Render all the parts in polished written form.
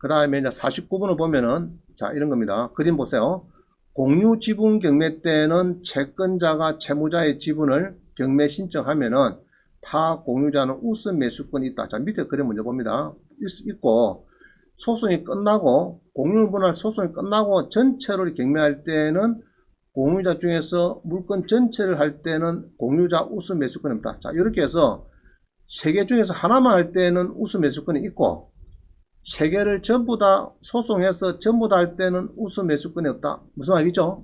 그 다음에 이제 49번을 보면은, 자, 이런 겁니다. 그림 보세요. 공유 지분 경매 때는 채권자가 채무자의 지분을 경매 신청하면은 타 공유자는 우선 매수권이 있다. 자, 밑에 그림 먼저 봅니다. 있고, 소송이 끝나고, 공유 분할 소송이 끝나고 전체를 경매할 때는 공유자 중에서 물건 전체를 할 때는 공유자 우선 매수권이 없다. 자, 이렇게 해서 세 개 중에서 하나만 할 때는 우선 매수권이 있고, 세 개를 전부 다 소송해서 전부 다 할 때는 우선 매수권이 없다. 무슨 말이죠?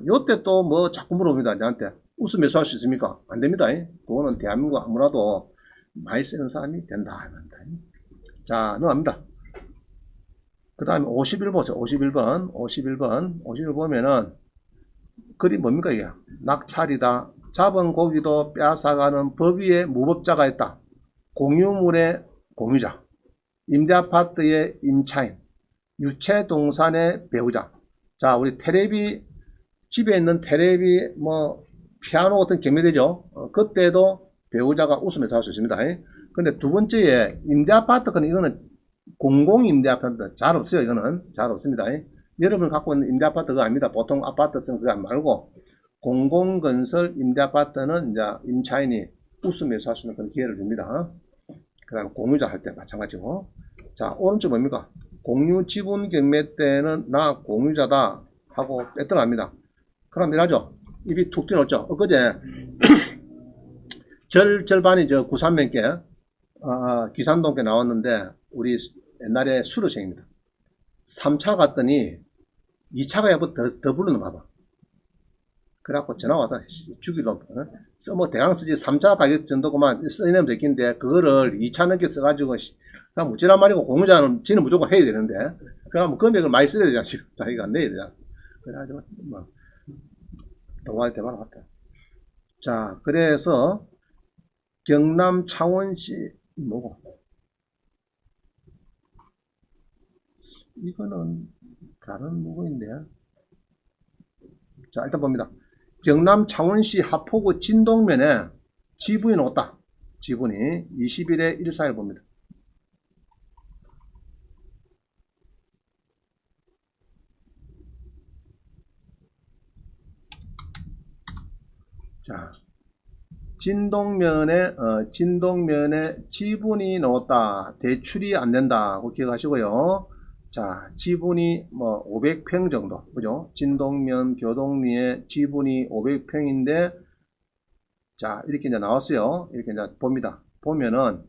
요때 또 뭐 자꾸 물어봅니다. 저한테. 우선 매수할 수 있습니까? 안 됩니다. 그거는 대한민국 아무나도 많이 쓰는 사람이 된다. 자, 넘어갑니다. 그 다음에 51 보세요. 51번 보면은, 그림 뭡니까, 이게? 낙찰이다. 잡은 고기도 빼앗아가는 법위에 무법자가 있다. 공유물의 공유자. 임대아파트의 임차인, 유채동산의 배우자. 자, 우리 테레비, 집에 있는 테레비, 피아노 같은 경매되죠. 그때도 배우자가 웃으면서 할 수 있습니다. 근데 두 번째에 임대아파트는 이거는 공공임대아파트 잘 없어요. 이거는 잘 없습니다. 여러분 갖고 있는 임대아파트가 아닙니다. 보통 아파트 쓰는 그거 말고 공공건설 임대아파트는 이제 임차인이 웃으면서 할 수 있는 그런 기회를 줍니다. 그 다음에 공유자 할 때 마찬가지고. 자, 오른쪽 뭡니까? 공유 지분 경매 때는 나 공유자다 하고 뺐더랍니다. 그럼 이러죠. 입이 툭 튀어나왔죠. 엊그제 절반이 저 구산면께 기산동께 나왔는데 우리 옛날에 수료생입니다. 3차 갔더니 2차가 여보 더 불러는 봐봐. 그래갖고 전화와서 죽이려고. 뭐 대강 쓰지 3차 가격 정도고만 써내면 되겠는데 그거를 2차 넘게 써가지고 그냥 묻지란 말이고 공유자는 지는 무조건 해야 되는데 그럼 금액을 많이 써야 되잖아. 자기가 내야 되잖아. 그래가지고 뭐 동아리 대박 같다. 자, 그래서 경남 창원시 뭐고 이거는 다른 뭐인데. 자, 일단 봅니다. 경남 창원시 하포구 진동면에 지분이 나왔다. 지분이 20일에 141 봅니다. 자, 진동면에 지분이 나왔다. 대출이 안 된다. 그거 기억하시고요. 자, 지분이 500평 정도, 그죠? 진동면 교동리에 지분이 500평인데, 자, 이렇게 이제 나왔어요. 이렇게 이제 봅니다. 보면은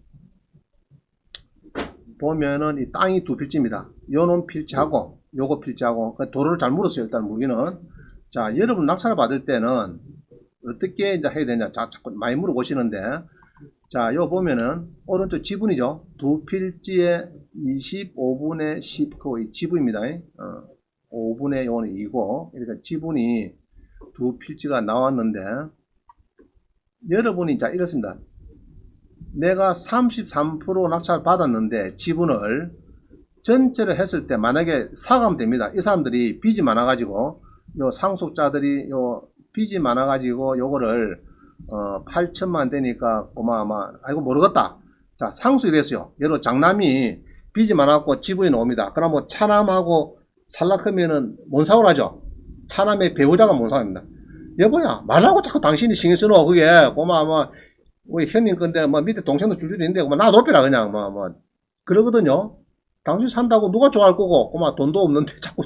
이 땅이 두 필지입니다. 요놈 필지하고, 요거 필지하고, 도로를 잘 물었어요. 일단 물기는. 자, 여러분 낙찰을 받을 때는 어떻게 이제 해야 되냐. 자, 자꾸 많이 물어보시는데, 자, 요 보면은 오른쪽 지분이죠. 두 필지에 25분의 10, 그 지분입니다. 5분의 요는 2고, 이렇게 지분이 두 필지가 나왔는데, 여러분이 자 이렇습니다. 내가 33% 낙찰 받았는데 지분을 전체를 했을 때 만약에 사가면 됩니다. 이 사람들이 빚이 많아가지고 요 상속자들이 요 빚이 많아가지고 요거를 8천만 되니까 고마마 아이고 모르겠다. 자, 상속이 됐어요. 예로 장남이 빚이 많아갖고 지분이 나옵니다. 그럼 뭐 차남하고 살락하면은 뭔사고를 하죠. 차남의 배우자가 뭔사입니다. 여보야 말하고 자꾸 당신이 신경 쓰노 그게 고마마 우리 형님 건데 밑에 동생도 줄줄이 있는데 나 높이라 그냥 그러거든요. 당신 산다고 누가 좋아할 거고 돈도 없는데 자꾸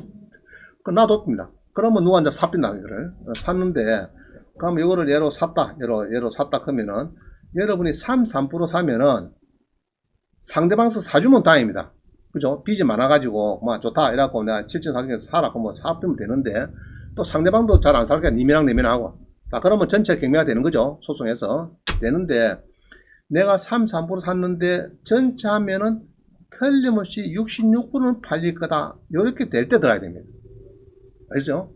나 높입니다. 그러면 누가 이제 삽빈다 이거를 샀는데 그럼 이거를 얘로 샀다 얘로 샀다 하면은 여러분이 33% 사면은 상대방서 사주면 다행입니다. 그죠? 빚이 많아가지고 좋다 이래갖고 내가 7천 사중에서 사라 그러면 사주면 되는데 또 상대방도 잘 안 살게 니면랑 내면하고 자, 그러면 전체 경매가 되는 거죠. 소송에서. 되는데, 내가 33% 샀는데, 전체 하면은 틀림없이 66%는 팔릴 거다. 이렇게 될 때 들어야 됩니다. 알죠?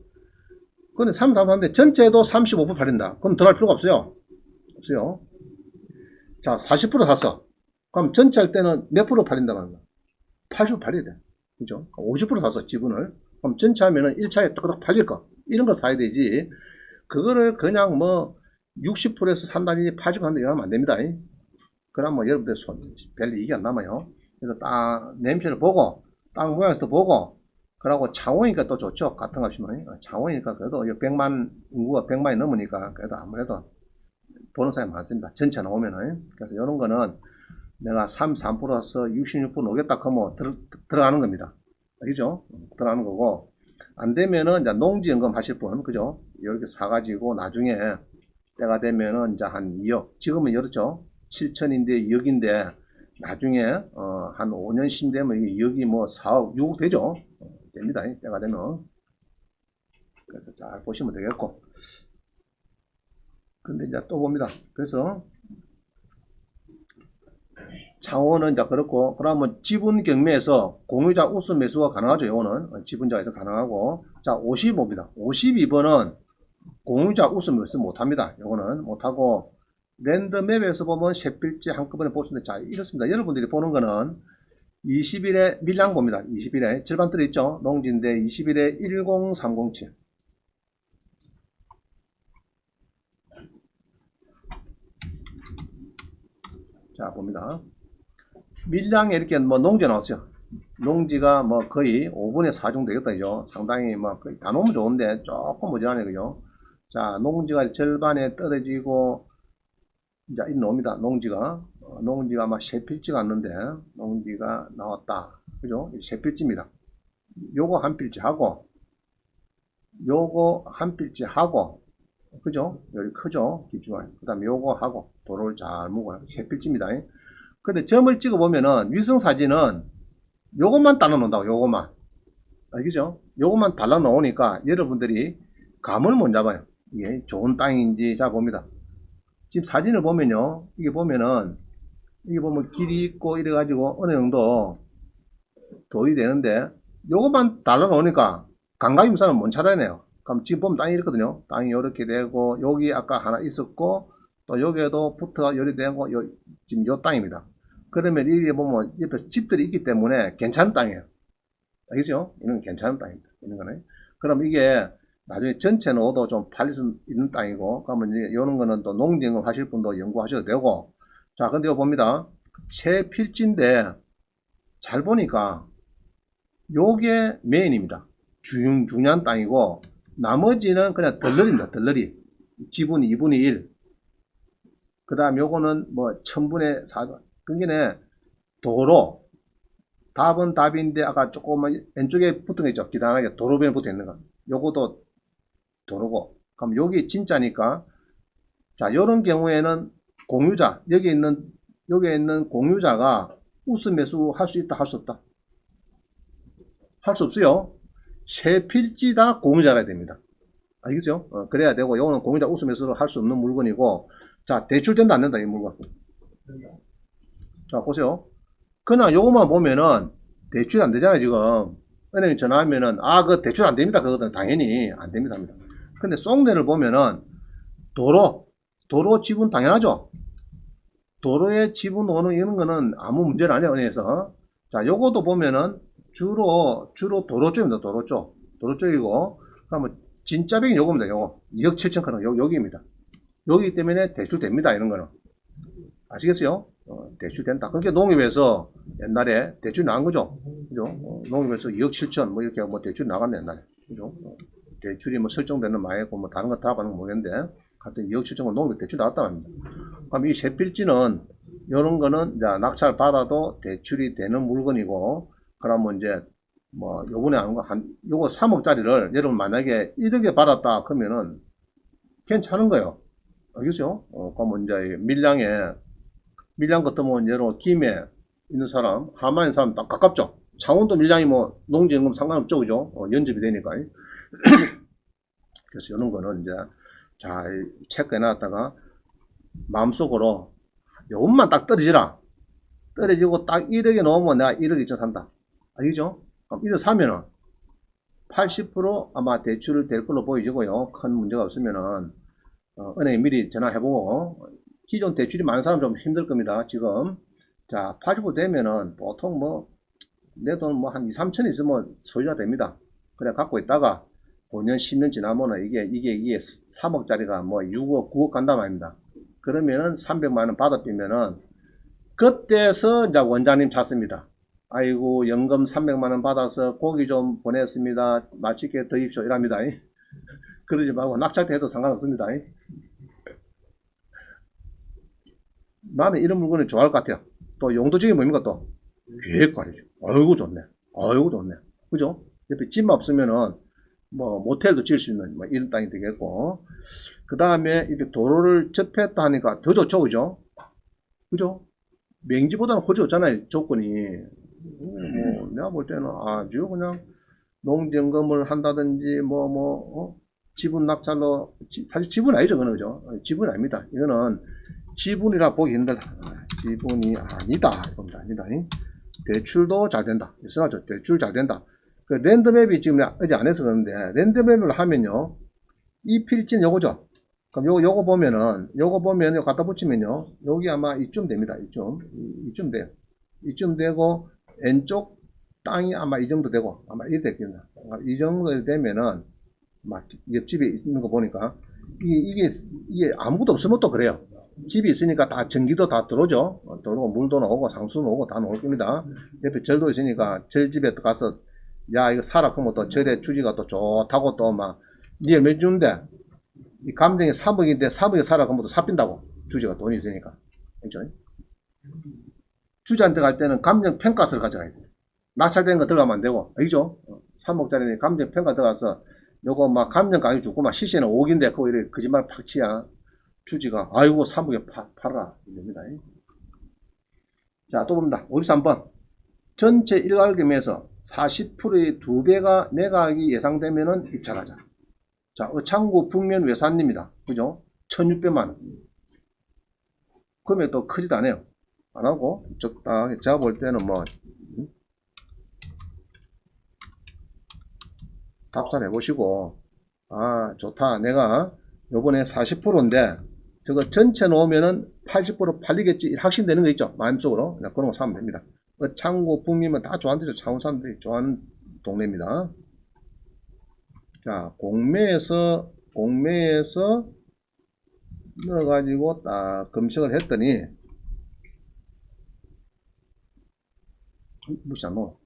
근데 33% 샀는데, 전체도 35% 팔린다. 그럼 들어갈 필요가 없어요. 없어요. 자, 40% 샀어. 그럼 전체 할 때는 몇 프로 팔린다 말이야? 80% 팔려야 돼. 그죠? 50% 샀어, 지분을. 그럼 전체 하면은 1차에 딱 팔릴 거. 이런 거 사야 되지. 그거를 그냥 60%에서 산다니 80% 산다 이러면 안 됩니다. 그럼 여러분들 별 이익이 안 남아요. 그래서 딱 냄새를 보고 땅 모양에서도 보고 그러고 창원이니까 또 좋죠. 같은 값이면 창원이니까 그래도 100만 인구가 100만이 넘으니까 그래도 아무래도 보는 사람이 많습니다. 전체 나오면은. 그래서 이런 거는 내가 33%서 66% 오겠다 하면 들어가는 겁니다. 알겠죠? 들어가는 거고 안 되면은 이제 농지연금 하실 분 그죠? 이렇게 사가지고 나중에 때가 되면은 이제 한 2억 지금은 이렇죠? 7천인데 2억인데 나중에 한 5년씩 되면 2억이 뭐 4억 6억 되죠? 됩니다. 때가 되면. 그래서 잘 보시면 되겠고 근데 이제 또 봅니다. 그래서 창호는 이제 그렇고 그러면 지분 경매에서 공유자 우수 매수가 가능하죠. 이거는 지분자에서 가능하고 자 55입니다. 52번은 공유자 우수 매수 못합니다. 이거는 못하고 랜드맵에서 보면 셰필지 한꺼번에 볼 수 있는데 자 이렇습니다. 여러분들이 보는 거는 20일에 밀양 봅니다. 20일에 절반 들어있죠. 농지인데 20일에 10307 자 봅니다. 밀양에 이렇게 뭐 농지 나왔어요. 농지가 뭐 거의 5분의 4 정도 되겠다, 그죠? 상당히 뭐 거의 다 너무 좋은데 조금 모자라네, 그죠? 자, 농지가 절반에 떨어지고, 이제 이 놈이다, 농지가. 농지가 막 세 필지가 않는데, 농지가 나왔다. 그죠? 세 필지입니다. 요거 한 필지 하고, 요거 한 필지 하고, 그죠? 여기 크죠? 기준가. 그 다음에 요거 하고, 도로를 잘 묶어요. 세 필지입니다. 근데 점을 찍어 보면은 위성 사진은 요것만 따라 놓는다고 요것만 알겠죠? 요것만 달라 놓으니까 여러분들이 감을 못 잡아요. 이게 좋은 땅인지 자 봅니다. 지금 사진을 보면요 이게 보면은 이게 보면 길이 있고 이래 가지고 어느 정도 도입이 되는데 요것만 달라 놓으니까 감각이 우선은 못 찾아내요. 그럼 지금 보면 땅이 이렇거든요. 땅이 이렇게 되고 여기 아까 하나 있었고 또 여기에도 붙어가 열이 되고 지금 요 땅입니다. 그러면 이게 보면 옆에 집들이 있기 때문에 괜찮은 땅이에요. 알겠죠? 이건 괜찮은 땅입니다. 이런 거는. 그럼 이게 나중에 전체 넣어도 좀 팔릴 수 있는 땅이고, 그러면 이제 이런 거는 또 농지연금 하실 분도 연구하셔도 되고, 자, 근데 이거 봅니다. 새 필지인데, 잘 보니까, 요게 메인입니다. 중요한 땅이고, 나머지는 그냥 덜러리입니다. 덜러리. 지분이 2분의 1. 그 다음 요거는 뭐 1000분의 4. 그게 도로. 답은 답인데 아까 조금만 왼쪽에 붙은 거 있죠. 기단하게 도로변에 붙어 있는 거. 요것도 도로고. 그럼 여기 진짜니까 자, 요런 경우에는 공유자 여기 있는 공유자가 우수 매수 할 수 있다 할 수 없다. 할 수 없어요. 세 필지 다 공유자라 됩니다. 알겠죠? 그래야 되고 요거는 공유자 우수 매수를 할 수 없는 물건이고 자, 대출된다 안 된다 이 물건. 자, 보세요. 그냥 요것만 보면은 대출이 안 되잖아요, 지금. 은행에 전화하면은, 그 대출 안 됩니다. 그거는 당연히 안 됩니다. 근데 송내를 보면은, 도로 지분 당연하죠? 도로에 지분 오는 이런 거는 아무 문제는 아니에요, 은행에서. 자, 요것도 보면은, 주로 도로 쪽입니다, 도로 쪽. 도로 쪽이고, 그러면 진짜 백이 요겁니다, 요거. 2억 7천 크는 여기입니다. 여기 때문에 대출 됩니다, 이런 거는. 아시겠어요? 대출 된다. 그러니까 농협에서 옛날에 대출 나간 거죠. 그죠? 농협에서 2억 7천 뭐 이렇게 뭐 대출 나갔네, 옛날에. 그죠? 대출이 뭐 설정되는 마이고 뭐 다른 거 다 가는 거 모르겠는데, 하여튼 2억 7천 원 농협 대출 나갔다 합니다. 그럼 이 세필지는, 이런 거는 이제 낙찰 받아도 대출이 되는 물건이고, 그러면 이제 뭐 요번에 하는 거 요거 3억짜리를 여러분 만약에 1억에 받았다 그러면은 괜찮은 거예요. 알겠죠? 그러면 이제 밀양 같으면 여러 김해 있는 사람, 하마에 있는 사람 딱 가깝죠. 창원도 밀양이 뭐 농지연금 상관없죠, 그죠? 연접이 되니까. 그래서 이런 거는 이제 잘 체크해 놨다가 마음속으로 요것만 딱 떨어지고 딱 1억에 넣으면 내가 1억 2천 산다. 알겠죠? 그럼 1억 사면은 80% 아마 대출을 될 걸로 보여지고요. 큰 문제가 없으면은 은행에 미리 전화해보고 기존 대출이 많은 사람 좀 힘들 겁니다. 지금 자 80% 되면은 보통 뭐 내 돈 뭐 한 2, 3천 있으면 소유가 됩니다. 그래 갖고 있다가 5년 10년 지나면은 이게 3억짜리가 뭐 6억 9억 간단 말입니다. 그러면은 300만원 받아비면은 그때서 이제 원장님 찾습니다. 아이고 연금 300만원 받아서 고기 좀 보냈습니다. 맛있게 드십시오. 이랍니다. 그러지 말고 낙찰해도 상관없습니다. 나는 이런 물건을 좋아할 것 같아요. 또 용도적인 뭡니까 또? 계획관리죠. 아이고 좋네. 아이고 좋네. 그죠? 옆에 집만 없으면은 뭐 모텔도 지을 수 있는 뭐 이런 땅이 되겠고, 그 다음에 이렇게 도로를 접했다 하니까 더 좋죠. 그죠? 그죠? 맹지보다는 훨씬 좋잖아요. 조건이. 뭐 내가 볼 때는 아주 그냥 농지연금을 한다든지 지분 낙찰로 사실 지분 아니죠. 그거는. 그죠? 지분 아닙니다. 이거는 지분이라 보기 힘들다. 지분이 아니다. 이겁니다. 아니다. 대출도 잘 된다. 있어가지고 대출 잘 된다. 그 랜드맵이 지금 어제 안 해서 그러는데, 랜드맵을 하면요, 이 필지는 요거죠. 그럼 요거 보면은, 요거 갖다 붙이면요, 여기 아마 이쯤 됩니다. 이쯤 돼요. 이쯤 되고, 왼쪽 땅이 아마 이 정도 되고, 아마 이렇게 되겠습니다. 이 정도 되면은, 막 옆집에 있는 거 보니까, 이게 아무것도 없으면 또 그래요. 집이 있으니까 다 전기도 다 들어오죠. 들어오고 물도 나오고 상수도 나오고 다 나올 겁니다. 옆에 절도 있으니까 절집에 가서 야 이거 사라 그러면 또 절의 주지가 또 좋다고 또 막 니가 몇 주는데 이 감정이 3억인데 3억에 사라 그러면 또 삽힌다고 주지가 돈이 있으니까. 그렇죠? 주지한테 갈 때는 감정 평가서를 가져가야 돼. 낙찰된 거 들어가면 안 되고, 알죠? 3억짜리 감정 평가 들어가서 요거 막 감정 가격 주고 막 시세는 5억인데 그거 이렇게 거짓말 팍치야. 주지가 아이고 3억에 팔아라 이럽니다. 자, 또 봅니다. 53번 전체 일괄금에서 40%의 2배가 매각이 예상되면은 입찰하자. 자, 창구 북면 외산입니다. 그죠? 1600만원. 금액도 크지도 않아요. 안 하고 적당히 제가 볼 때는 뭐 답사를 해보시고, 아 좋다, 내가 요번에 40%인데 저거 전체 놓으면은 80% 팔리겠지 확신되는 거 있죠, 마음속으로. 그냥 그런 거 사면 됩니다. 창고 북미면 다 좋아한대죠. 창원 사람들이 좋아하는 동네입니다. 자, 공매에서 넣어가지고 딱 검색을 했더니 무시 안 넣어.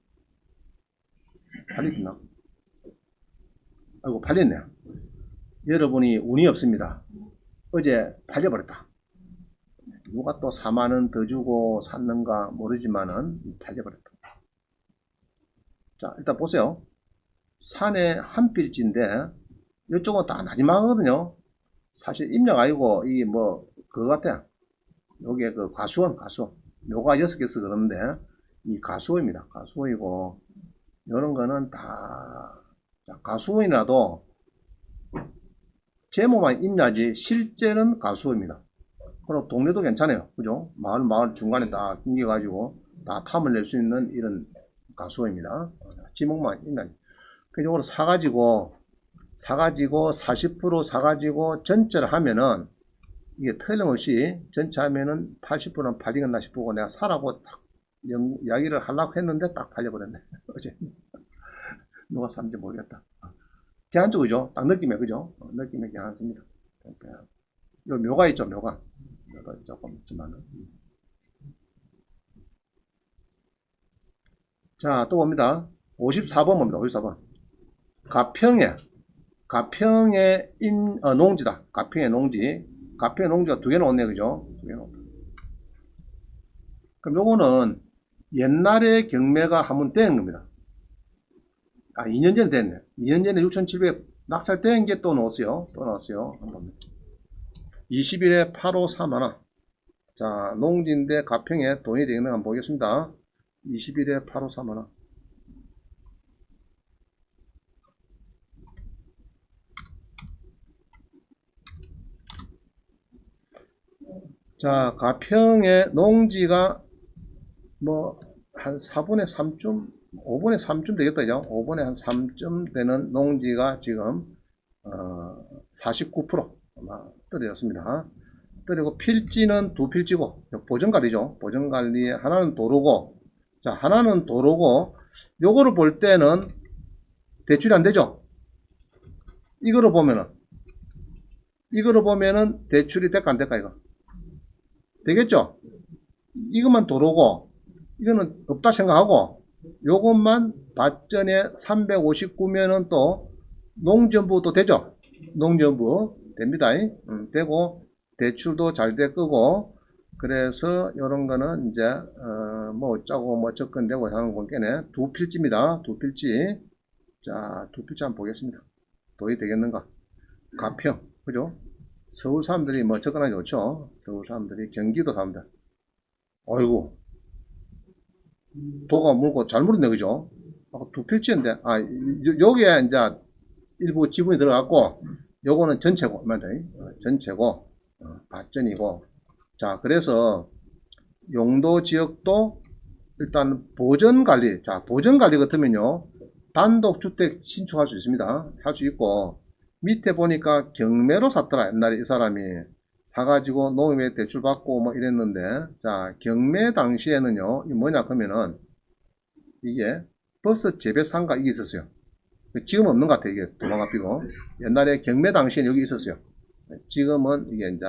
팔리겠나? 아이고 팔렸네. 여러분이 운이 없습니다. 어제 팔려버렸다. 누가 또 4만원 더 주고 샀는가 모르지만은 팔려버렸다. 자, 일단 보세요. 산에 한 필지인데 이쪽은 다 나지막하거든요. 사실 입력 아니고 이 뭐 그거 같아. 요게 그 가수원. 묘가 6개서 그러는데 이 가수원입니다. 가수원이고 이런 거는 다 가수원이라도 제목만 있냐지 실제는 가수원입니다. 그리고 동네도 괜찮아요. 그죠? 마을 중간에 딱 끊겨가지고 다 탐을 낼 수 있는 이런 가수원입니다. 지목만 있냐지. 그 요거를 사가지고 40% 사가지고 전체를 하면은 이게 틀림없이 전체 하면은 80%는 팔리겠나 싶고 내가 사라고 딱 이야기를 하려고 했는데 딱 팔려버렸네. 어제 누가 샀는지 모르겠다. 괜찮죠? 딱 느낌에, 그죠? 느낌에 괜찮습니다. 요 묘가 있죠, 묘가 조금 있지만은. 자, 또 봅니다. 54번 봅니다. 54번. 가평의 농지다. 가평의 농지가 두 개 나왔네, 그죠? 두 개 나왔다. 그럼 요거는 옛날에 경매가 한번 된 겁니다. 2년 전에 됐네. 2년 전에 6,700 낙찰된 게 또 나왔어요. 한번 20일에 853만원. 자, 농지인데 가평에 돈이 되는 거 한번 보겠습니다. 20일에 853만원. 자, 가평의 농지가 뭐 한 4분의 3쯤 5분의 3쯤 되겠다. 그죠? 5분의 한 3쯤 되는 농지가 지금 49% 아마 떨어졌습니다. 그리고 필지는 두 필지고 보전관리죠. 보전관리 하나는 도로고, 자, 하나는 도로고, 요거를 볼 때는 대출이 안 되죠. 이거를 보면은 대출이 될까 안 될까 이거 되겠죠. 이것만 도로고 이거는 없다 생각하고 요것만 밭전에 359면은 또 농전부도 되죠. 농전부 됩니다. 되고 대출도 잘 될 거고 그래서 이런 거는 이제 뭐 어쩌고 뭐 접근되고 하는 관계네. 두 필지입니다. 두 필지. 자, 두 필지 한번 보겠습니다. 도저히 되겠는가? 가평, 그죠? 서울 사람들이 뭐 접근하기 좋죠. 서울 사람들이 경기도 사람들. 어이구, 도가 물고 잘 물었네, 그죠? 두 필지인데, 여기에 이제 일부 지분이 들어갔고, 요거는 전체고, 맞다. 전체고, 밭전이고. 자, 그래서 용도 지역도 일단 보전관리. 자, 보전관리 같으면요, 단독주택 신축할 수 있습니다. 할 수 있고, 밑에 보니까 경매로 샀더라. 옛날에 이 사람이 사가지고 농협에 대출 받고 뭐 이랬는데, 자, 경매 당시에는요, 이 뭐냐 그러면은 이게 버섯 재배 상가 이게 있었어요. 지금 없는 것 같아요. 이게 도망가피고. 옛날에 경매 당시에는 여기 있었어요. 지금은 이게 이제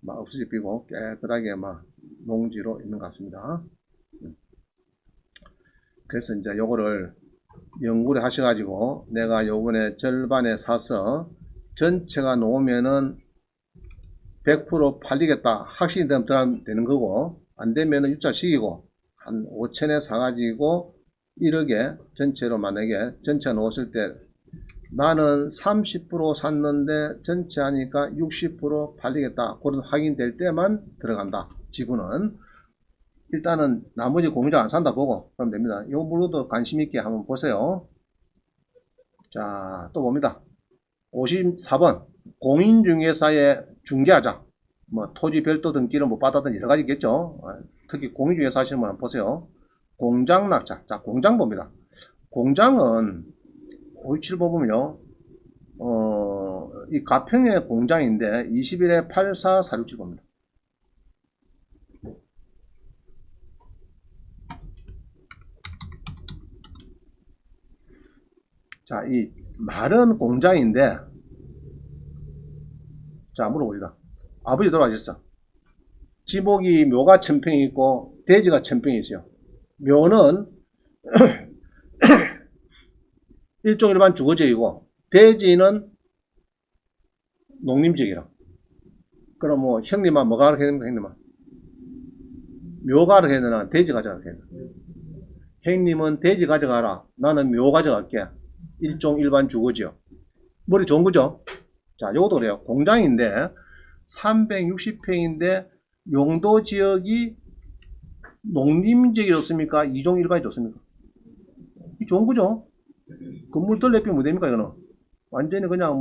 막 없어지고 깨끗하게 막 농지로 있는 것 같습니다. 그래서 이제 요거를 연구를 하셔가지고 내가 요번에 절반에 사서 전체가 놓으면은 100% 팔리겠다 확신이 되는 거고, 안 되면은 입찰시키고 한 5천에 사가지고 1억에 전체로 만약에 전체 놓았을 때 나는 30% 샀는데 전체 하니까 60% 팔리겠다 그런 확인될 때만 들어간다. 지분은 일단은 나머지 공유자 안 산다 보고 그러면 됩니다. 이 물로도 관심 있게 한번 보세요. 자, 또 봅니다. 54번 공인중개사에 중개하자. 뭐 토지 별도 등기를 못 받았던 여러 가지 있겠죠. 특히 공인중개사 하시는 분 한번 보세요. 공장 낙찰. 자, 공장 봅니다. 공장은 527번 보면요. 이 가평의 공장인데 21에 84467번입니다. 자, 이 말은 공장인데, 자, 물어봅니다. 아버지 돌아가셨어. 지목이 묘가 1000평이 있고 돼지가 1000평이 있어요. 묘는 일종 일반 주거지이고 돼지는 농림지역이라. 그럼 뭐 형님아 뭐가 하라 해야 됩니까? 형님아 묘가 하라 해야 되나 돼지 가져가라 해야 되나? 형님은 돼지 가져가라. 나는 묘 가져갈게. 일종 일반 주거지역. 머리 좋은 거죠? 자, 요것도 그래요. 공장인데 360평인데 용도 지역이 농림지역이 좋습니까? 이종 일반이 좋습니까? 이 좋은 거죠? 건물 덜레피면 뭐 됩니까, 이거는? 완전히 그냥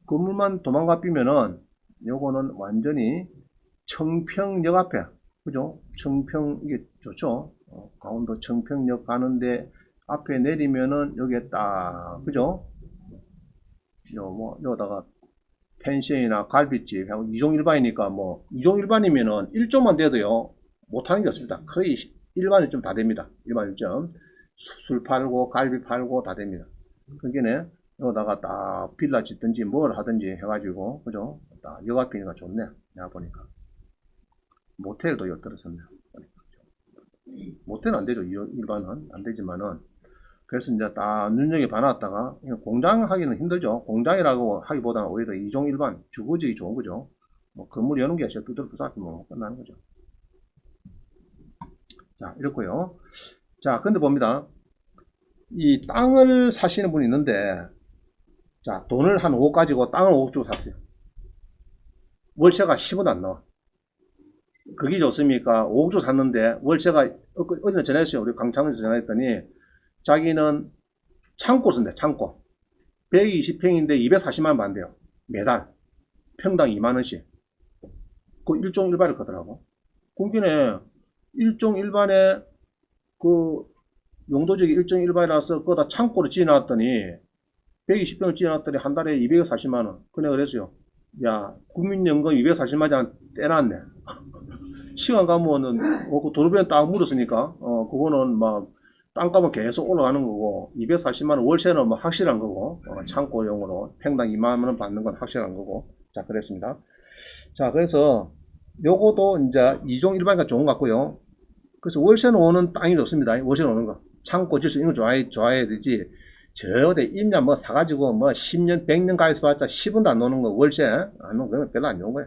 건물만 도망가 삐면은 요거는 완전히 청평역 앞에, 그죠? 청평, 이게 좋죠? 강원도 청평역 가는데 앞에 내리면은 여기에 딱, 그죠? 여기다가 펜션이나 갈비집, 이종 일반이니까 이종 일반이면은 1조만 돼도요, 못하는 게 없습니다. 거의 일반 1점 다 됩니다. 일반 1점. 술 팔고, 갈비 팔고 다 됩니다. 그게네, 여기다가 딱 빌라 짓든지 뭘 하든지 해가지고, 그죠? 딱 역 앞이니까 좋네. 내가 보니까. 모텔도 역 들었었네. 모텔은 안 되죠. 일반은. 안 되지만은. 그래서 이제 딱 눈여겨 봐놨다가 공장 하기는 힘들죠. 공장이라고 하기보다는 오히려 이종 일반 주거지역이 좋은 거죠. 건물 여는 게 아니라 두드러 부사기 끝나는 거죠. 자, 이렇고요. 자, 근데 봅니다. 이 땅을 사시는 분이 있는데, 자, 돈을 한 5억 가지고 땅을 5억 주고 샀어요. 월세가 10원 안 나와. 그게 좋습니까? 5억 주고 샀는데 월세가 어디나 전화했어요. 우리 강창에서 전화했더니 자기는 창고 쓴대, 창고. 120평인데 240만원 받는데요. 매달. 평당 2만원씩. 그 일종 일반을 거더라고. 그기네 일종 일반에 그 용도적이 일종 일반이라서 거기다 창고를 지어놨더니 120평을 지어놨더니 한 달에 240만원. 그네 그랬어요. 야, 국민연금 240만원 떼놨네. 시간 가면은 그 도로변 딱 물었으니까 그거는 막 땅값은 계속 올라가는 거고 240만원 월세는 뭐 확실한 거고 창고용으로 평당 2만원 받는 건 확실한 거고. 자, 그랬습니다. 자, 그래서 요거도 이제 이종 일반이니까 좋은 것 같고요. 그래서 월세는 오는 땅이 좋습니다. 월세는 오는 거. 창고 질서 이런 거 좋아해야 되지. 저 어디 임야 뭐 사가지고 뭐 10년, 100년 가있어 봤자 10원도 안 노는 거 월세 안 노는 거는 별로 안 좋은 거야.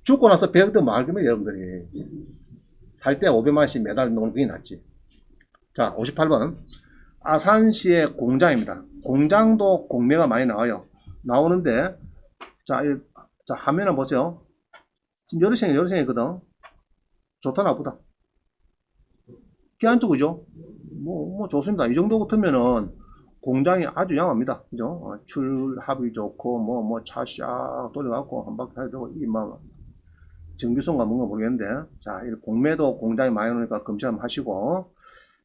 죽고 나서 100원 말 거면 여러분들이 살 때 500만원씩 매달 놓는 게 낫지. 자, 58번. 아산시의 공장입니다. 공장도 공매가 많이 나와요. 나오는데, 자, 화면을 보세요. 지금 여러생이거든. 좋다, 나쁘다. 괜찮죠, 뭐 좋습니다. 이 정도 같으면은 공장이 아주 양호합니다. 그죠? 출합이 좋고, 차 샥 돌려갖고 한 바퀴 해도 정비소인가 뭔가 모르겠는데, 자, 이 공매도 공장이 많이 오니까 검증 한번 하시고,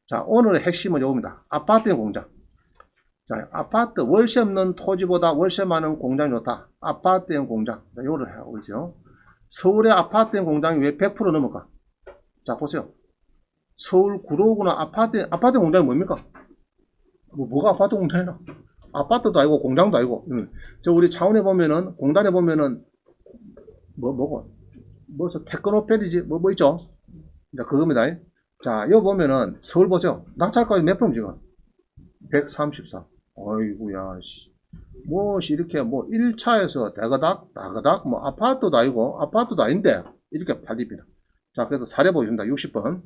자, 오늘의 핵심은 요겁니다. 아파트의 공장. 자, 아파트, 월세 없는 토지보다 월세 많은 공장이 좋다. 아파트형 공장. 자, 요거를 하고 있죠. 서울의 아파트형 공장이 왜 100% 넘을까? 자, 보세요. 서울 구로구나 아파트 공장이 뭡니까? 뭐가 아파트 공장이나? 아파트도 아니고 공장도 아니고. 저 우리 차원에 보면은, 공단에 보면은, 테크노패드지? 뭐 있죠? 자, 그겁니다. 자, 여기 보면은, 서울 보세요. 낙찰가격이 몇 프로 지금? 134. 어이구야, 이렇게 1차에서 다가닥, 아파트도 아닌데, 이렇게 팔립니다. 자, 그래서 사례 보여줍니다. 60번.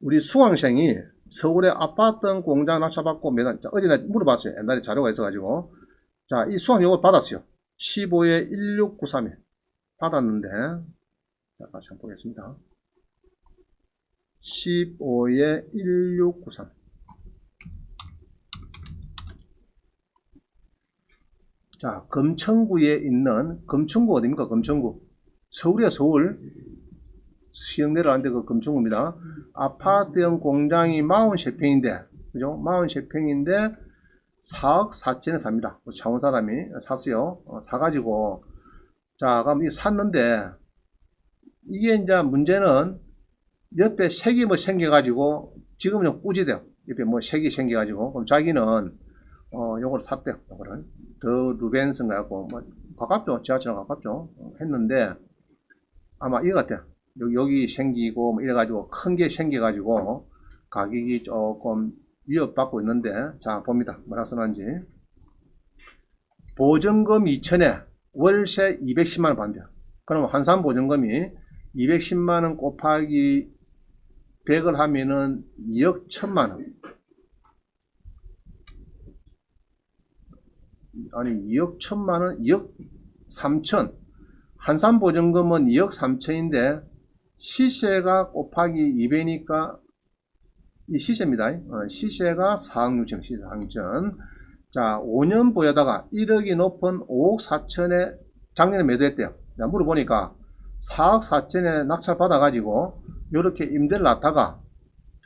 우리 수강생이 서울의 아파트 공장 낙찰받고 어제 물어봤어요. 옛날에 자료가 있어가지고. 자, 이 수강 요걸 받았어요. 15에 1693에 받았는데, 자, 다시 한번 보겠습니다. 15에 1693. 자, 금천구에 있는, 금천구 어디입니까? 금천구. 서울이야, 서울. 시흥 내려가는데 그 금천구입니다. 아파트형 공장이 43평인데, 그죠? 43평인데, 4억 4천에 삽니다. 창원 사람이 샀어요. 사가지고, 자, 그럼 이 샀는데, 이게 이제 문제는 옆에 색이 생겨가지고, 지금은 꾸지대요. 옆에 색이 생겨가지고, 그럼 자기는, 요걸 샀대요. 요거를. 더 루벤스인가 하고, 가깝죠. 지하철은 가깝죠. 했는데, 아마 이거 같아요. 여기 생기고, 이래가지고, 큰 게 생겨가지고, 가격이 조금 위협받고 있는데, 자, 봅니다. 뭐라 써놨는지. 보증금 2천에 월세 210만원 받는다. 그럼 환산 보증금이 210만원 곱하기 100을 하면은 2억 1천만원. 아니 2억 1천만원, 2억 3천. 한산보증금은 2억 3천인데 시세가 곱하기 2배니까 이 시세입니다. 시세가 4억 6천, 시세 4억 6천. 자, 5년 보유다가 1억이 높은 5억 4천에 작년에 매도했대요. 자, 물어보니까 4억 4천에 낙찰 받아가지고 이렇게 임대를 놨다가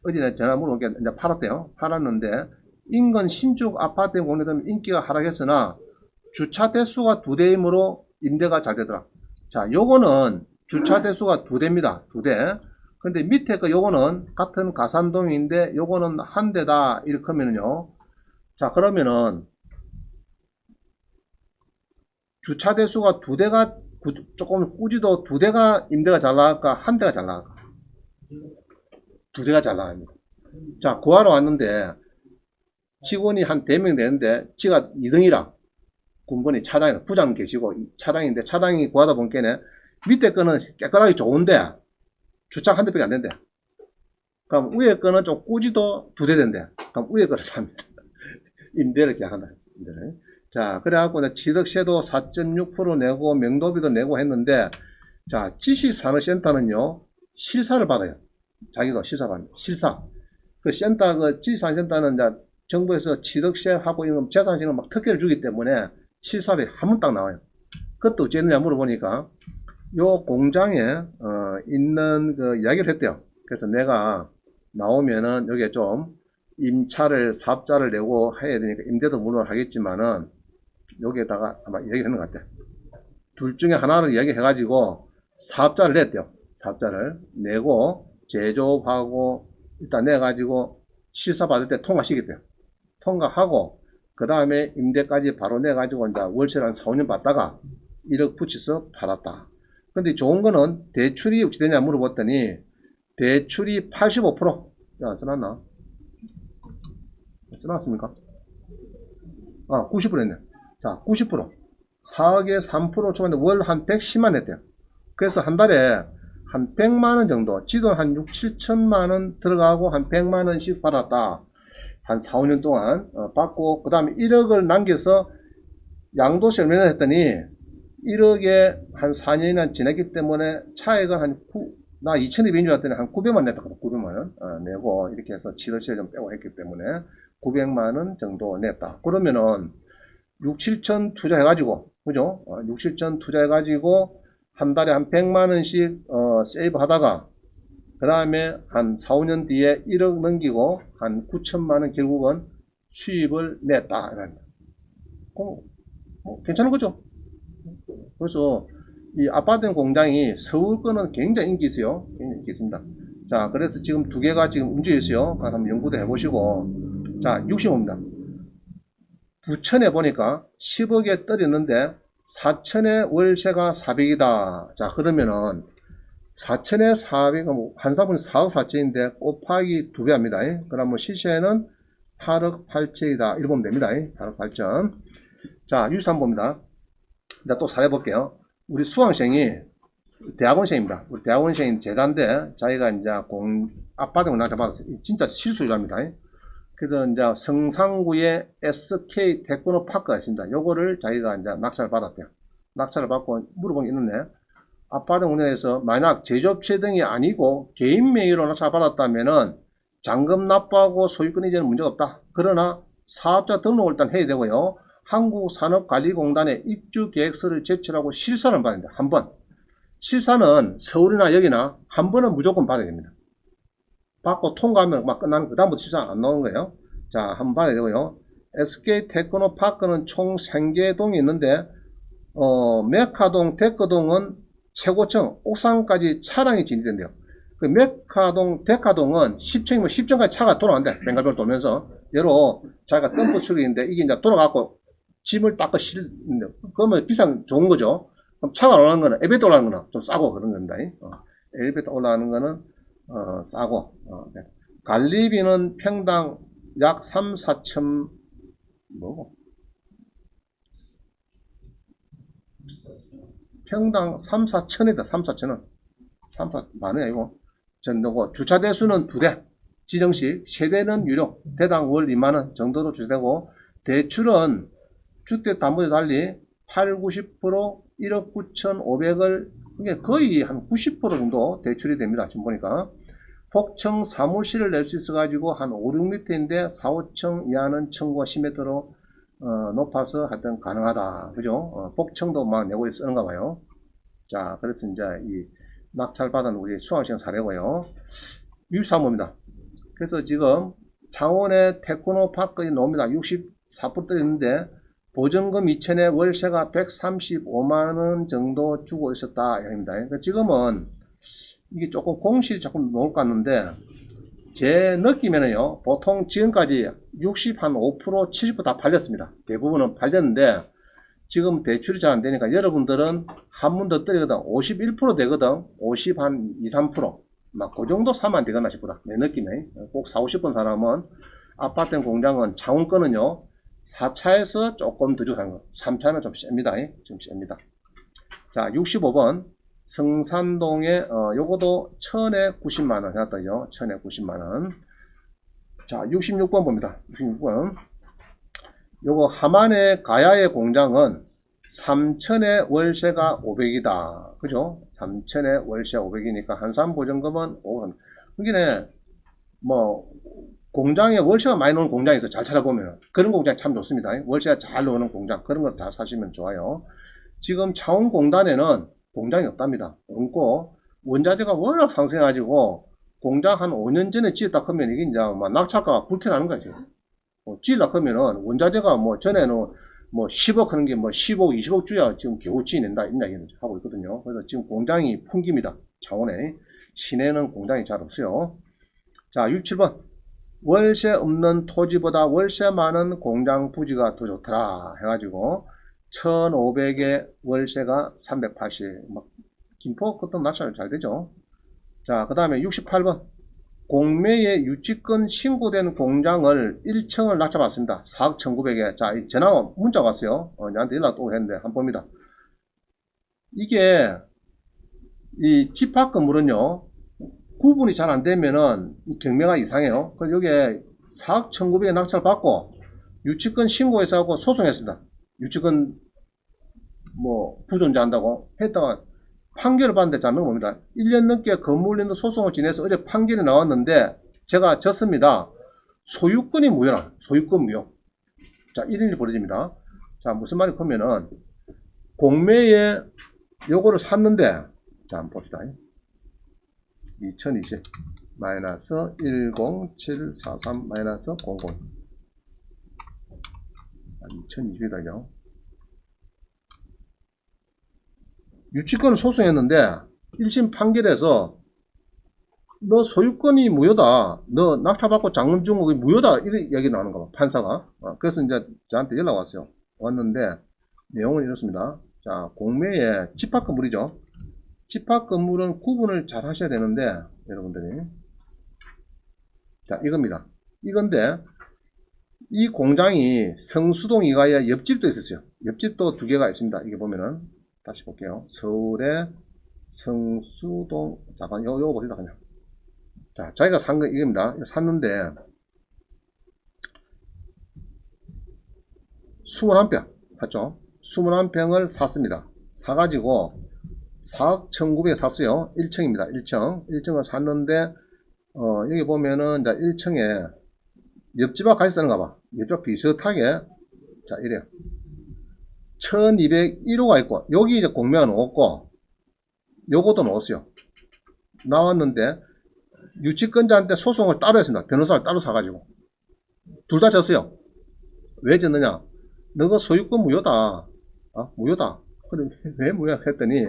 어디나 전화 물어보니까 이제 팔았대요. 팔았는데 인근 신축 아파트에 공개되면 인기가 하락했으나 주차 대수가 2대이므로 임대가 잘 되더라. 자, 요거는 주차 대수가 2대입니다. 2대. 근데 밑에 거 요거는 같은 가산동인데 요거는 한 대다 이렇게 하면은요. 자, 그러면은 주차 대수가 2대가 조금 꾸지도 2대가 임대가 잘 나갈까 한 대가 잘 나갈까? 2대가 잘 나갑니다. 자, 구하러 왔는데 직원이 한 4명 되는데 지가 2등이라 군번이 차장이 부장 계시고 차장인데 차장이 구하다 보니까 밑에 거는 깨끗하게 좋은데 주차 한 대밖에 안 된대. 그럼 위에 거는 좀 꾸지도 2대 된대. 그럼 위에 거를 삽니다. 임대를 계약한다. 임대를. 자, 그래갖고 취득세도 4.6% 내고 명도비도 내고 했는데, 자, 지식산업센터는요 실사를 받아요. 자기도 실사 받는 실사. 그 센터 그 지식산업센터는 이제 정부에서 취득세하고 이런 재산세는 막 특혜를 주기 때문에 실사를 한 번 딱 나와요. 그것도 어쨌느냐 물어보니까 요 공장에 있는 그 이야기를 했대요. 그래서 내가 나오면은 여기에 좀 임차를 사업자를 내고 해야 되니까 임대도 물론 하겠지만은 여기에다가 아마 이야기하는 것 같아. 둘 중에 하나를 이야기해 가지고 사업자를 냈대요. 사업자를 내고 제조업하고 일단 내 가지고 실사 받을 때 통과시켰대요. 통과하고 그 다음에 임대까지 바로 내 가지고 이제 월세를 한 4, 5년 받다가 1억 붙여서 팔았다. 근데 좋은 거는 대출이 어찌 되냐 물어봤더니 대출이 85%. 야, 써놨나? 써놨습니까? 아, 90% 했네. 자, 90%. 4억에 3% 초반에 월 한 110만 했대요. 그래서 한 달에 한 100만원 정도, 지돈 한 6, 7천만원 들어가고 한 100만원씩 받았다. 한 4, 5년 동안 받고, 그 다음에 1억을 남겨서 양도세 얼마나 했더니 1억에 한 4년이나 지났기 때문에 차액은 나 2,200인 줄 알았더니 한 900만 냈다. 900만원 내고 이렇게 해서 지도세 좀 떼고 했기 때문에 900만원 정도 냈다. 그러면은 6, 7천 투자해가지고, 그죠? 6, 7천 투자해가지고 한 달에 한 100만원씩 세이브 하다가 그 다음에 한 4, 5년 뒤에 1억 넘기고 한 9천만원 결국은 수입을 냈다. 괜찮은 거죠? 그래서 이 아파트 공장이 서울 거는 굉장히 인기 있어요. 인기 있습니다. 자, 그래서 지금 두 개가 지금 움직여 있어요. 한번 연구도 해보시고. 자, 65입니다. 부천에 보니까 10억에 떨어졌는데 4천에 월세가 400이다. 자, 그러면은 4천에 400은 한사분이 4억 4천인데 곱하기 2배 합니다. 그러면 시세는 8억 8천이다. 이렇게 보면 됩니다. 8억 8천. 자, 63번입니다. 이제 또 사례 볼게요. 우리 수강생이 대학원생입니다. 우리 대학원생인 제자인데 자기가 이제 아파트 공장을 받았어요. 진짜 실수요자입니다. 그래서 이제 성산구에 SK 테크노파크가 있습니다. 요거를 자기가 이제 낙찰을 받았대요. 낙찰을 받고 물어본 게 있는데, 아파트 공장에서 만약 제조업체 등이 아니고 개인 명의로 낙찰 받았다면은 잔금 납부하고 소유권 이전은 문제가 없다. 그러나 사업자 등록을 일단 해야 되고요. 한국산업관리공단에 입주계획서를 제출하고 실사를 받아야 됩니다. 한 번. 실사는 서울이나 여기나 한 번은 무조건 받아야 됩니다. 받고 통과하면 막 끝나는, 그 다음부터 실사 안 나오는 거예요. 자, 한번 받아야 되고요. SK 테크노파크는 총 3개 동이 있는데, 메카동, 데크동은 최고층, 옥상까지 차량이 진입된대요. 그 메카동, 데카동은 10층이면 10층까지 차가 돌아간대. 뱅갈별 돌면서. 예로 자기가 덤프 출기인데 이게 이제 돌아가고 짐을 닦아 실는데, 그러면 비싼 좋은 거죠. 그럼 차가 올라가는 거는, 엘리베이터 올라가는 거는 좀 싸고 그런 겁니다. 엘리베이터 올라가는 거는 싸고. 네. 관리비는 평당 약 3, 4천, 뭐고? 평당 3, 4천이다. 3, 4천원. 3, 4, 만원이 아니고. 정도고, 주차 대수는 2대. 지정식, 세대는 유료. 대당 월 2만원 정도로 주되고, 대출은 주택담보에 달리 8, 90%, 1억 9,500을, 이게 거의 한 90% 정도 대출이 됩니다. 지금 보니까. 복층 사무실을 낼 수 있어가지고 한 5, 6m인데 4, 5층 이하는 층고가 10m로 높아서 하여튼 가능하다. 그죠? 복층도 막 내고 쓰는가 봐요. 자, 그래서 이제 이 낙찰 받은 우리 수강생 사례고요. 63호입니다. 그래서 지금 창원의 테크노파크에 나옵니다. 64% 있는데 보증금 2천에 월세가 135만원 정도 주고 있었다. 입니다. 그러니까 지금은 이게 조금 공실이 조금 나올 것 같는데, 제 느낌에는요, 보통 지금까지 60, 한 5%, 70%다 팔렸습니다. 대부분은 팔렸는데, 지금 대출이 잘 안 되니까 여러분들은 한 번 더 떨어지거든. 51% 되거든. 50, 한 2, 3%. 막 그 정도 사면 안 되겠나 싶다. 내 느낌에. 꼭 4, 50번 사람은, 아파트 공장은 창원 거는요, 4차에서 조금 더 주고 사는 거. 3차는 좀 셉니다. 좀 셉니다. 자, 65번. 성산동에, 요거도 1000에 90만원 해놨다요. 1000에 90만원. 자, 66번 봅니다. 66번. 요거 하만의 가야의 공장은 3천에 월세가 500이다. 그죠? 3천에 월세 500이니까 한산보증금은 5원. 그게 뭐 공장에 월세가 많이 나오는 공장이 있어. 잘 찾아보면 그런 공장 참 좋습니다. 월세가 잘 나오는 공장, 그런 거 다 사시면 좋아요. 지금 창원공단에는 공장이 없답니다. 없고 원자재가 워낙 상승해가지고 공장 한 5년 전에 지었다 하면 이게 이제 막 낙찰가가 불태나는 거죠. 지으려고 하면은 원자재가 뭐 전에는 뭐 10억 하는 게 뭐 10억, 20억 주야 지금 겨우 지낸다 이런 이야기를 하고 있거든요. 그래서 지금 공장이 풍깁니다. 창원에. 시내는 공장이 잘 없어요. 자, 67번. 월세 없는 토지보다 월세 많은 공장 부지가 더 좋더라 해가지고 1500에 월세가 380. 막 김포 그것도 낙찰 잘 되죠. 자, 그 다음에 68번. 공매에 유치권 신고된 공장을 1층을 낙찰받습니다. 4억 1,900에. 자, 전화, 문자가 왔어요. 나한테 연락 또 했는데, 한번 봅니다. 이게, 이 집합 건물은요, 구분이 잘 안 되면은 경매가 이상해요. 그래서 여기에 4억 1,900에 낙찰 받고, 유치권 신고해서 하고 소송했습니다. 유치권, 부존재한다고 했다가, 판결을 받는데 잘 넘어옵니다. 1년 넘게 건물인도 소송을 지내서 어제 판결이 나왔는데 제가 졌습니다. 소유권이 무효라. 소유권 무효. 자, 이런 일이 벌어집니다. 자, 무슨 말이 크면은 공매에 요거를 샀는데, 자, 한번 봅시다. 2020 마이너스 10743 마이너스 00 2020이다요. 유치권을 소송했는데 1심 판결에서 너 소유권이 무효다, 너 낙찰받고 잔금 중국이 무효다, 이런 얘기 나오는 거 봐, 판사가. 그래서 이제 저한테 연락 왔어요. 왔는데 내용은 이렇습니다. 자, 공매에 집합 건물이죠. 집합 건물은 구분을 잘 하셔야 되는데, 여러분들이, 자, 이겁니다. 이건데 이 공장이 성수동 이가에 옆집도 있었어요. 옆집도 두 개가 있습니다. 이게 보면은, 다시 볼게요. 서울의 성수동, 잠깐, 요거 봅시다, 그냥. 자, 자기가 산 거 이겁니다. 샀는데, 21평, 샀죠? 21평을 샀습니다. 사가지고, 4억 1,900에 샀어요. 1층입니다. 1층. 1층을 샀는데, 여기 보면은, 자, 1층에, 옆집하고 같이 쓰는가 봐. 옆집 비슷하게, 자, 이래요. 1201호가 있고, 여기 이제 공매가 나왔고, 요것도 나왔어요. 나왔는데, 유치권자한테 소송을 따로 했습니다. 변호사를 따로 사가지고. 둘 다 졌어요. 왜 졌느냐? 너가 소유권 무효다. 무효다. 그래, 왜 무효? 했더니,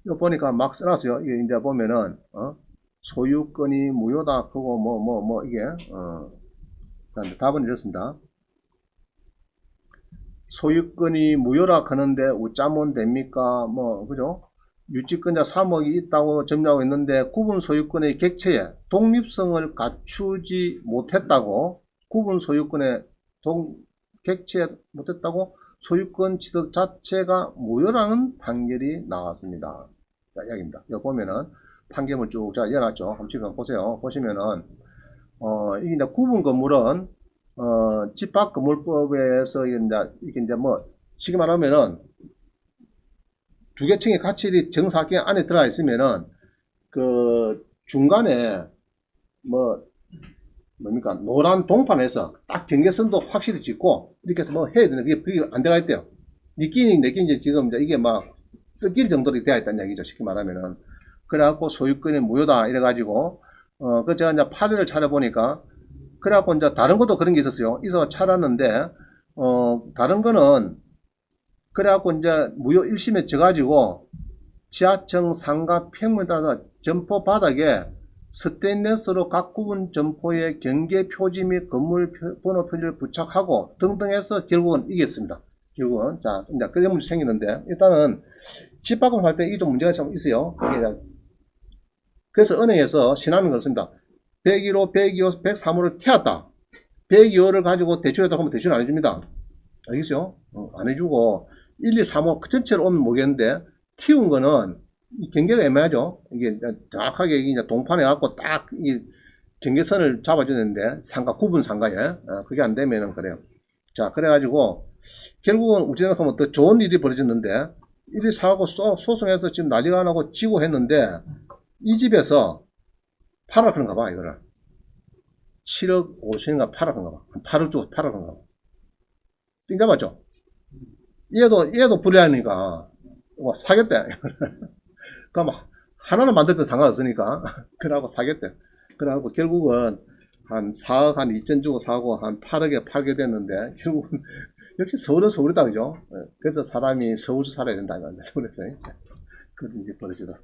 이거 보니까 막 써놨어요. 이게 이제 보면은, 소유권이 무효다. 그거 이게, 답은 이렇습니다. 소유권이 무효라 하는데 어쩌면 됩니까? 그죠? 유치권자 3억이 있다고 점유하고 있는데 구분 소유권의 객체에 독립성을 갖추지 못했다고, 구분 소유권의 객체에 못했다고 소유권 취득 자체가 무효라는 판결이 나왔습니다. 자, 여기입니다. 여기 보면은 판결을 쭉 제가 열어놨죠. 한번 지금 보세요. 보시면은 이게 이제 구분 건물은 집합건물법에서 이게 이제 쉽게 말하면은 두 개 층이 같이 정사각형 안에 들어가 있으면은 그 중간에 뭡니까, 노란 동판에서 딱 경계선도 확실히 짓고 이렇게 해서 해야 되는데 그게 안 돼가 있대요. 니끼니 내끼니 지금 이게 막 썩길 정도로 되어 있다는 얘기죠. 쉽게 말하면은. 그래갖고 소유권이 무효다 이래가지고 그 제가 이제 판례를 찾아보니까, 그래갖고 이제 다른 것도 그런 게 있었어요. 있어 찾았는데 다른 거는 그래갖고 이제 무효 1심에 져가지고 지하층 상가 평면에 따라서 점포 바닥에 스테인레스로 각 구분 점포의 경계 표지 및 건물 번호 표지를 부착하고 등등 해서 결국은 이겼습니다. 결국은. 자, 이제 그런 문제 생기는데, 일단은 집 바꿈 할 때 이게 좀 문제가 좀 있어요. 그래서 은행에서 신하는 그렇습니다. 101호, 102호, 103호를 태웠다. 102호를 가지고 대출했다고 하면 대출 안 해줍니다. 알겠죠? 안 해주고 1, 2, 3호 그 전체로 오면 모르겠는데, 튀운 거는 이 경계가 애매하죠. 이게 정확하게 이제 동판에 갖고 딱 이 경계선을 잡아주는데, 상가, 구분 상가에 그게 안 되면은 그래요. 자, 그래가지고 결국은 우리 생각하면 더 좋은 일이 벌어졌는데, 1, 2, 4하고 소송해서 지금 난리가 나고 지고 했는데, 이 집에서 팔아 그런가 봐. 이거를 7억 5천인가 팔아 그런가 봐. 8억 주고 팔아 그런가 봐. 띵 잡았죠? 얘도 불리하니까 사겠대. 그럼 하나는 만들면 상관없으니까 그러고 사겠대. 그래갖고 결국은 한 4억 한 2천 주고 사고 한 8억에 팔게 됐는데, 결국은 역시 서울은 서울이다, 그죠? 그래서 사람이 서울서 살아야 된다는 건데, 서울에서 그런 일이 벌어지더라.